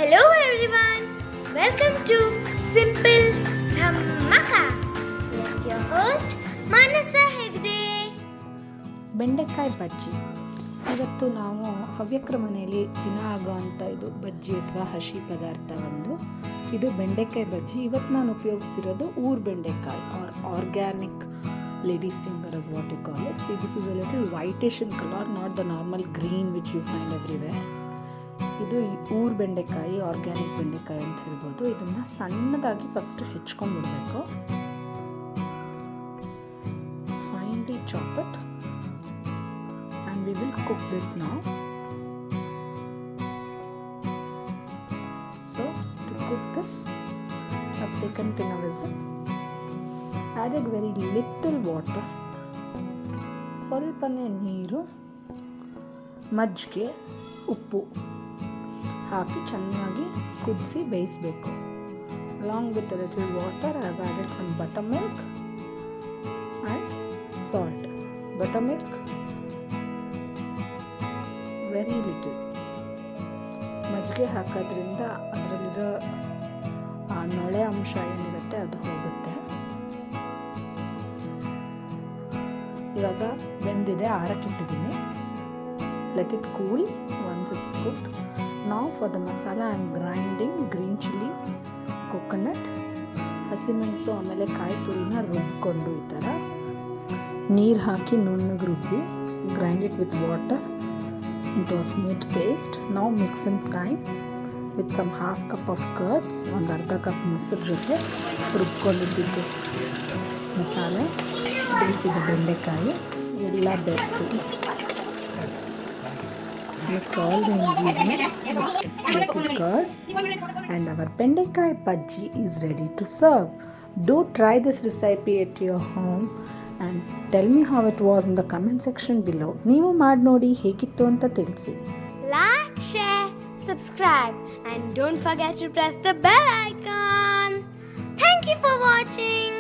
Hello everyone, welcome to Simple Dhammaka with your host Manasa Hegde. ಬೆಂಡೆಕಾಯಿ ಬಜ್ಜಿ. ಇವತ್ತು ನಾವು ಹವ್ಯಕ್ರ ಮನೆಯಲ್ಲಿ ದಿನ ಆಗೋವಂಥ ಇದು ಬಜ್ಜಿ ಅಥವಾ ಹಸಿ ಪದಾರ್ಥ ಒಂದು. ಇದು ಬೆಂಡೆಕಾಯಿ ಬಜ್ಜಿ. ಇವತ್ತು ನಾನು ಉಪಯೋಗಿಸ್ತಿರೋದು ಊರು ಬೆಂಡೆಕಾಯಿ organic ladies finger as what you call it. See, this is a little whitish in color, not the normal green which you find everywhere. ಇದು ಊರು ಬೆಂಡೆಕಾಯಿ, ಆರ್ಗ್ಯಾನಿಕ್ ಬೆಂಡೆಕಾಯಿ ಅಂತ ಹೇಳ್ಬೋದು. ಇದನ್ನು ಸಣ್ಣದಾಗಿ ಫಸ್ಟ್ ಹೆಚ್ಕೊಂಡ್ಬಿಡ್ಬೇಕು. Finally chop it and we will cook this now. So to cook this, I have taken it in a vessel, added very little water, ಸ್ವಲ್ಪನೇ ನೀರು, ಮಜ್ಜಿಗೆ, ಉಪ್ಪು ಹಾಕಿ ಚೆನ್ನಾಗಿ ಕುದಿಸಿ ಬೇಯಿಸಬೇಕು. along with a little water I have added some buttermilk and salt. Buttermilk very little. ಮಜ್ಜಿಗೆ ಹಾಕೋದ್ರಿಂದ ಅದರಲ್ಲಿರೋ ಆ ನೊಳೆ ಅಂಶ ಏನಿರುತ್ತೆ ಅದು ಹೋಗುತ್ತೆ. ಇವಾಗ ಬೆಂದಿದೆ, ಆರಕ್ಕಿಟ್ಟಿದ್ದೀನಿ. Let it cool once it's cooked. Now for the masala I am grinding green chilli, coconut, ಹಸಿಮೆಣಸು ಆಮೇಲೆ ಕಾಯಿ ತುರಿನ ರುಬ್ಕೊಂಡು ಈ ಥರ ನೀರು ಹಾಕಿ ನುಣ್ಣಗೆ ರುಬ್ಬಿ grind it with water into a smooth paste. Now mix in time with some half cup of curds, ಒಂದು ಅರ್ಧ ಕಪ್ ಮೊಸರು ಜೊತೆ ರುಬ್ಕೊಂಡಿದ್ದು ಮಸಾಲೆ, ಬೇಯಿಸಿದ ಬೆಂಡೆಕಾಯಿ ಎಲ್ಲ ಬೆರೆಸಿ mix all the ingredients with curd and our ಬೆಂಡೆಕಾಯಿ ಬಜ್ಜಿ is ready to serve. Do try this recipe at your home and tell me how it was in the comment section below. ನೀವು ಮಾಡಿ ನೋಡಿ ಹೇಗಿತ್ತು ಅಂತ ತಿಳಿಸಿ. Like, share, subscribe and don't forget to press the bell icon. Thank you for watching.